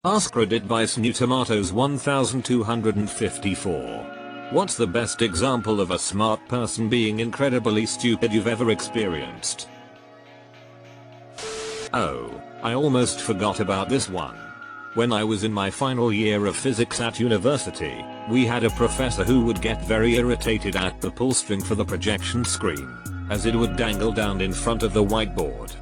AskReddit buys new tomatoes 1254. What's the best example of a smart person being incredibly stupid you've ever experienced? Oh, I almost forgot about this one. When I was in my final year of physics at university, we had a professor who would get very irritated at the pull string for the projection screen, as it would dangle down in front of the whiteboard.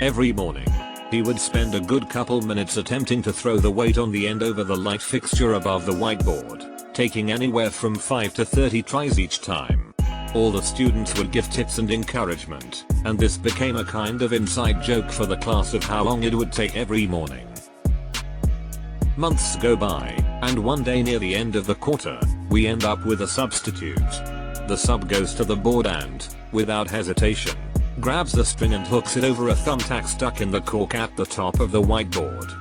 Every morning, he would spend a good couple minutes attempting to throw the weight on the end over the light fixture above the whiteboard, taking anywhere from 5 to 30 tries each time. All the students would give tips and encouragement, and this became a kind of inside joke for the class of how long it would take every morning. Months go by, and one day near the end of the quarter, we end up with a substitute. The sub goes to the board and, without hesitation, grabs the string and hooks it over a thumbtack stuck in the cork at the top of the whiteboard.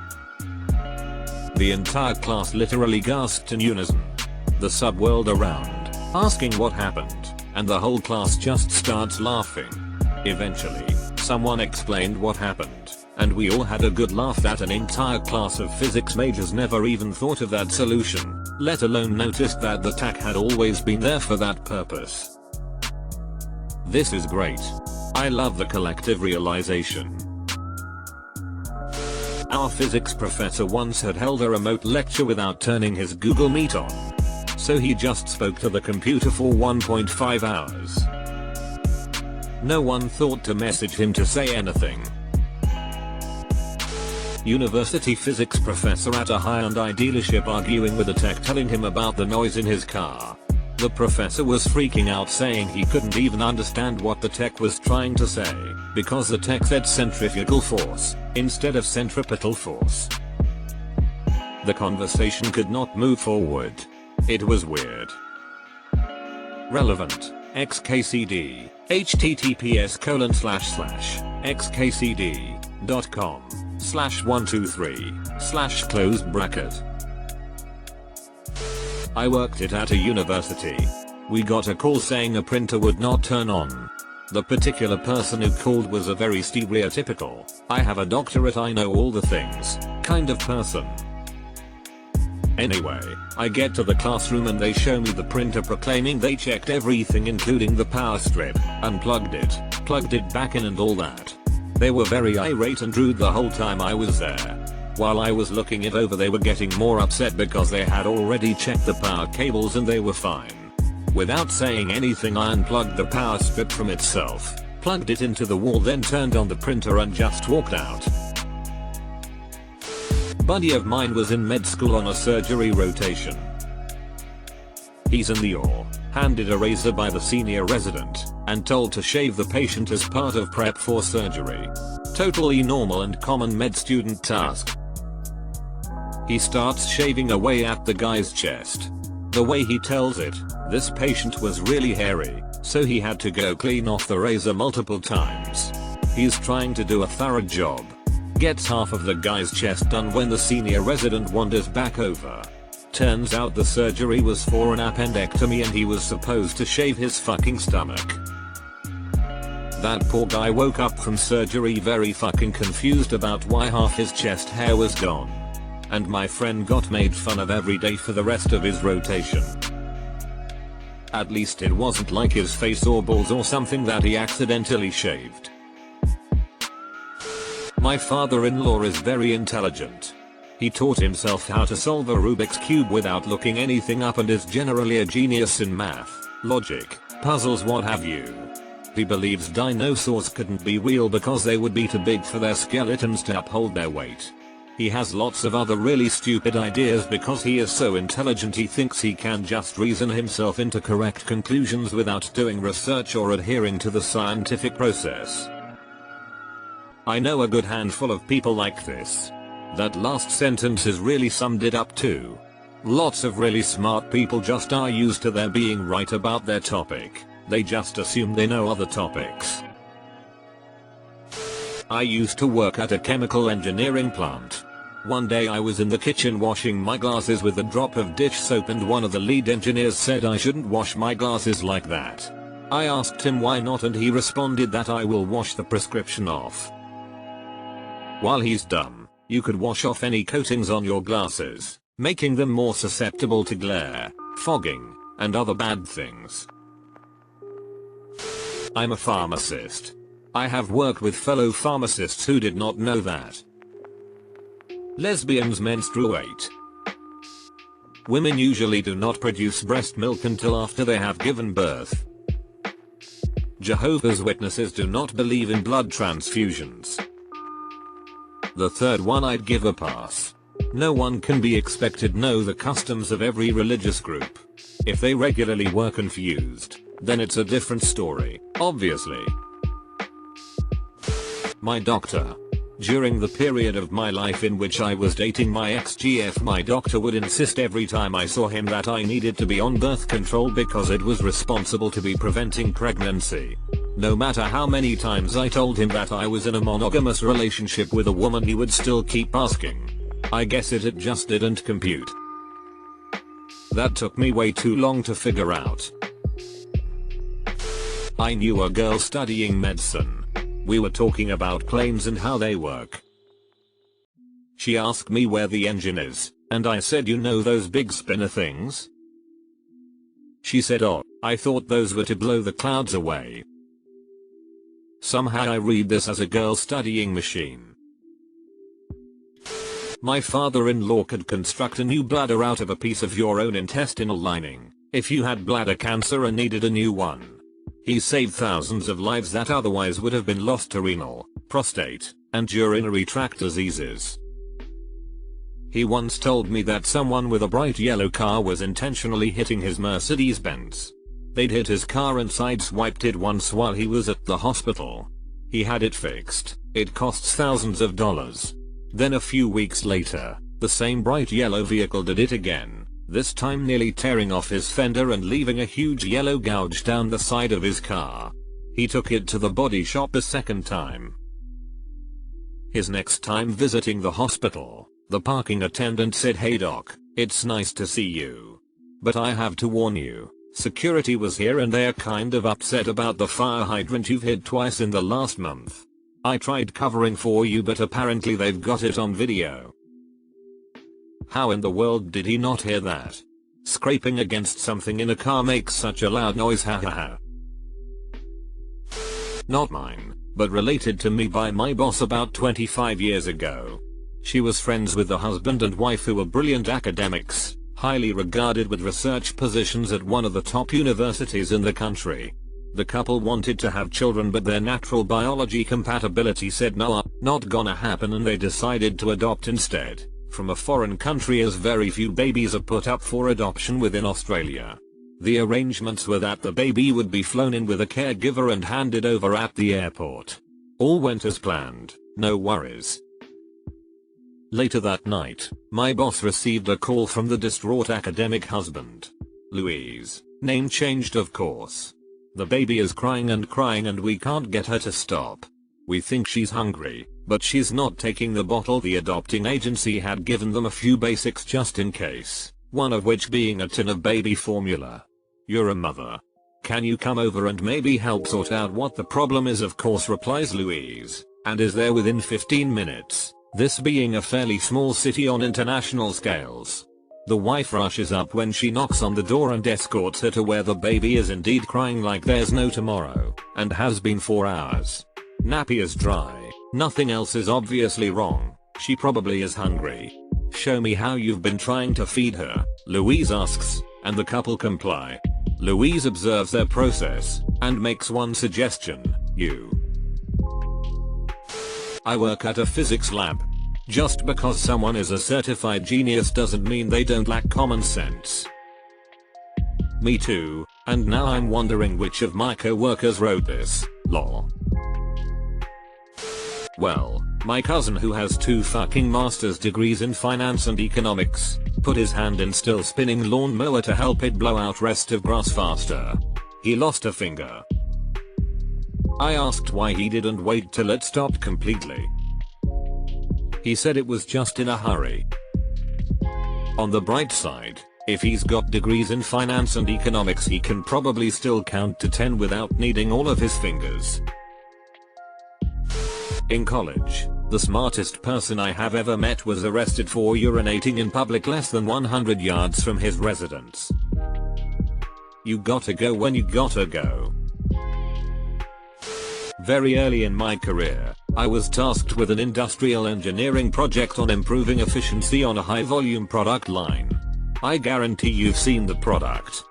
The entire class literally gasped in unison. The sub whirled around, asking what happened, and the whole class just starts laughing. Eventually, someone explained what happened, and we all had a good laugh that an entire class of physics majors never even thought of that solution, let alone noticed that the tack had always been there for that purpose. This is great. I love the collective realization. Our physics professor once had held a remote lecture without turning his Google Meet on. So he just spoke to the computer for 1.5 hours. No one thought to message him to say anything. University physics professor at a Hyundai dealership arguing with a tech telling him about the noise in his car. The professor was freaking out saying he couldn't even understand what the tech was trying to say, because the tech said centrifugal force, instead of centripetal force. The conversation could not move forward. It was weird. Relevant. XKCD. https://xkcd.com/123/ closed bracket. I worked it at a university. We got a call saying a printer would not turn on. The particular person who called was a very stereotypical, I have a doctorate, I know all the things, kind of person. Anyway, I get to the classroom and they show me the printer proclaiming they checked everything including the power strip, unplugged it, plugged it back in and all that. They were very irate and rude the whole time I was there. While I was looking it over they were getting more upset because they had already checked the power cables and they were fine. Without saying anything I unplugged the power strip from itself, plugged it into the wall, then turned on the printer and just walked out. Buddy of mine was in med school on a surgery rotation. He's in the OR, handed a razor by the senior resident, and told to shave the patient as part of prep for surgery. Totally normal and common med student task. He starts shaving away at the guy's chest. The way he tells it, this patient was really hairy, so he had to go clean off the razor multiple times. He's trying to do a thorough job. Gets half of the guy's chest done when the senior resident wanders back over. Turns out the surgery was for an appendectomy and he was supposed to shave his fucking stomach. That poor guy woke up from surgery very fucking confused about why half his chest hair was gone. And my friend got made fun of every day for the rest of his rotation. At least it wasn't like his face or balls or something that he accidentally shaved. My father-in-law is very intelligent. He taught himself how to solve a Rubik's Cube without looking anything up and is generally a genius in math, logic, puzzles, what have you. He believes dinosaurs couldn't be real because they would be too big for their skeletons to uphold their weight. He has lots of other really stupid ideas because he is so intelligent he thinks he can just reason himself into correct conclusions without doing research or adhering to the scientific process. I know a good handful of people like this. That last sentence is really summed it up too. Lots of really smart people just are used to their being right about their topic. They just assume they know other topics. I used to work at a chemical engineering plant. One day I was in the kitchen washing my glasses with a drop of dish soap and one of the lead engineers said I shouldn't wash my glasses like that. I asked him why not and he responded that I will wash the prescription off. While he's dumb, You could wash off any coatings on your glasses, making them more susceptible to glare, fogging, and other bad things. I'm a pharmacist. I have worked with fellow pharmacists who did not know that lesbians menstruate. Women usually do not produce breast milk until after they have given birth. Jehovah's Witnesses do not believe in blood transfusions. The third one I'd give a pass. No one can be expected to know the customs of every religious group. If they regularly were confused, then it's a different story, obviously. My doctor. During the period of my life in which I was dating my ex-GF, my doctor would insist every time I saw him that I needed to be on birth control because it was responsible to be preventing pregnancy. No matter how many times I told him that I was in a monogamous relationship with a woman, he would still keep asking. I guess it just didn't compute. That took me way too long to figure out. I knew a girl studying medicine. We were talking about planes and how they work. She asked me where the engine is, and I said, you know those big spinner things? She said, oh, I thought those were to blow the clouds away. Somehow I read this as a girl studying machine. My father-in-law could construct a new bladder out of a piece of your own intestinal lining, if you had bladder cancer and needed a new one. He saved thousands of lives that otherwise would have been lost to renal, prostate, and urinary tract diseases. He once told me that someone with a bright yellow car was intentionally hitting his Mercedes-Benz. They'd hit his car and sideswiped it once while he was at the hospital. He had it fixed. It costs thousands of dollars. Then a few weeks later, the same bright yellow vehicle did it again, this time nearly tearing off his fender and leaving a huge yellow gouge down the side of his car. He took it to the body shop a second time. His next time visiting the hospital, the parking attendant said, "Hey doc, it's nice to see you. But I have to warn you, security was here and they're kind of upset about the fire hydrant you've hit twice in the last month. I tried covering for you but apparently they've got it on video." How in the world did he not hear that? Scraping against something in a car makes such a loud noise, hahaha. Not mine, but related to me by my boss about 25 years ago. She was friends with the husband and wife who were brilliant academics, highly regarded with research positions at one of the top universities in the country. The couple wanted to have children but their natural biology compatibility said no, not gonna happen, and they decided to adopt instead, from a foreign country, as very few babies are put up for adoption within Australia. The arrangements were that the baby would be flown in with a caregiver and handed over at the airport. All went as planned, no worries. Later that night, my boss received a call from the distraught academic husband. "Louise, name changed of course. The baby is crying and we can't get her to stop. We think she's hungry, but she's not taking the bottle." The adopting agency had given them a few basics just in case, one of which being a tin of baby formula. "You're a mother. Can you come over and maybe help sort out what the problem is?" "Of course," replies Louise, and is there within 15 minutes, this being a fairly small city on international scales. The wife rushes up when she knocks on the door and escorts her to where the baby is indeed crying like there's no tomorrow, and has been for hours. Nappy is dry, nothing else is obviously wrong, she probably is hungry. "Show me how you've been trying to feed her," Louise asks, and the couple comply. Louise observes their process, and makes one suggestion: I work at a physics lab. Just because someone is a certified genius doesn't mean they don't lack common sense. Me too, and now I'm wondering which of my co-workers wrote this, lol. Well, my cousin, who has 2 fucking master's degrees in finance and economics, put his hand in still spinning lawnmower to help it blow out rest of grass faster. He lost a finger. I asked why he didn't wait till it stopped completely. He said it was just in a hurry. On the bright side, if he's got degrees in finance and economics, he can probably still count to 10 without needing all of his fingers. In college, The smartest person I have ever met was arrested for urinating in public less than 100 yards from his residence. You gotta go when you gotta go. Very early in my career, I was tasked with an industrial engineering project on improving efficiency on a high volume product line. I guarantee you've seen the product.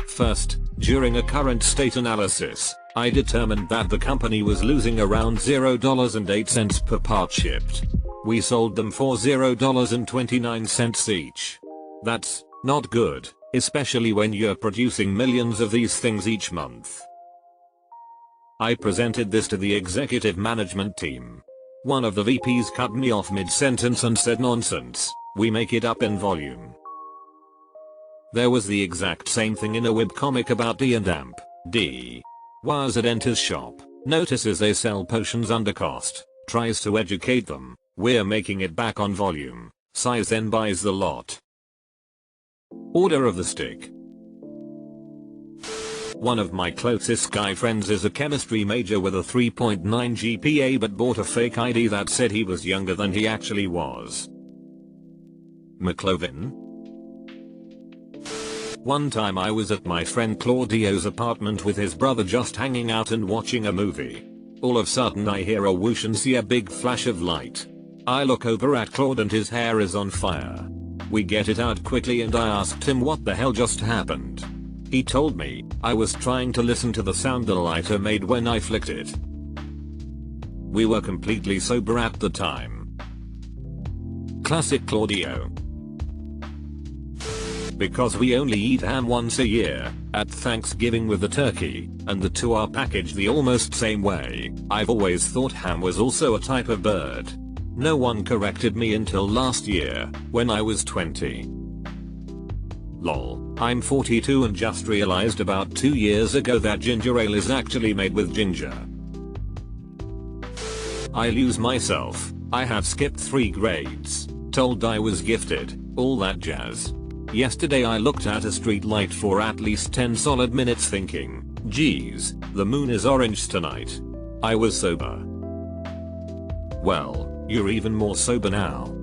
First, during a current state analysis, I determined that the company was losing around $0.08 per part shipped. We sold them for $0.29 each. That's not good, especially when you're producing millions of these things each month. I presented this to the executive management team. One of the VPs cut me off mid-sentence and said, "Nonsense, we make it up in volume." There was the exact same thing in a webcomic about D&AMP. D. Wires at enters shop, notices they sell potions under cost, tries to educate them, "We're making it back on volume." Size then buys the lot. Order of the stick. One of my closest guy friends is a chemistry major with a 3.9 GPA but bought a fake ID that said he was younger than he actually was. McLovin. One time I was at my friend Claudio's apartment with his brother just hanging out and watching a movie. All of a sudden I hear a whoosh and see a big flash of light. I look over at Claude and his hair is on fire. We get it out quickly and I asked him what the hell just happened. He told me, "I was trying to listen to the sound the lighter made when I flicked it." We were completely sober at the time. Classic Claudio. Because we only eat ham once a year, at Thanksgiving with the turkey, and the two are packaged the almost same way, I've always thought ham was also a type of bird. No one corrected me until last year, when I was 20. Lol, I'm 42 and just realized about 2 years ago that ginger ale is actually made with ginger. I lose myself, I have skipped 3 grades, told I was gifted, all that jazz. Yesterday I looked at a street light for at least 10 solid minutes thinking, "Geez, the moon is orange tonight." I was sober. Well, you're even more sober now.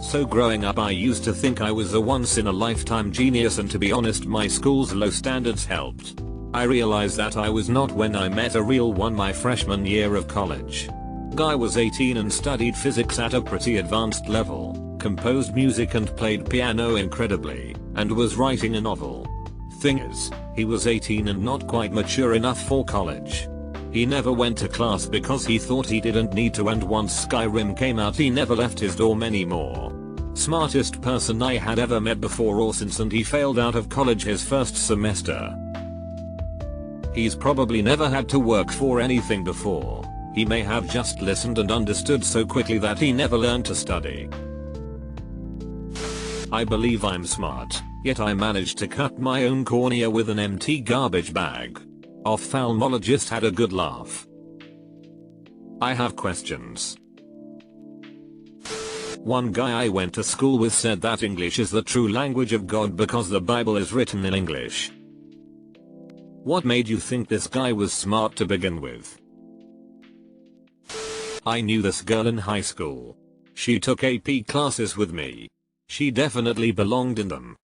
So growing up I used to think I was a once in a lifetime genius, and to be honest my school's low standards helped. I realized that I was not when I met a real one my freshman year of college. Guy was 18 and studied physics at a pretty advanced level, composed music and played piano incredibly, and was writing a novel. Thing is, he was 18 and not quite mature enough for college. He never went to class because he thought he didn't need to, and once Skyrim came out he never left his dorm anymore. Smartest person I had ever met before or since, and he failed out of college his first semester. He's probably never had to work for anything before. He may have just listened and understood so quickly that he never learned to study. I believe I'm smart, yet I managed to cut my own cornea with an empty garbage bag. Ophthalmologist had a good laugh. I have questions. One guy I went to school with said that English is the true language of God because the Bible is written in English. What made you think this guy was smart to begin with? I knew this girl in high school. She took AP classes with me. She definitely belonged in them.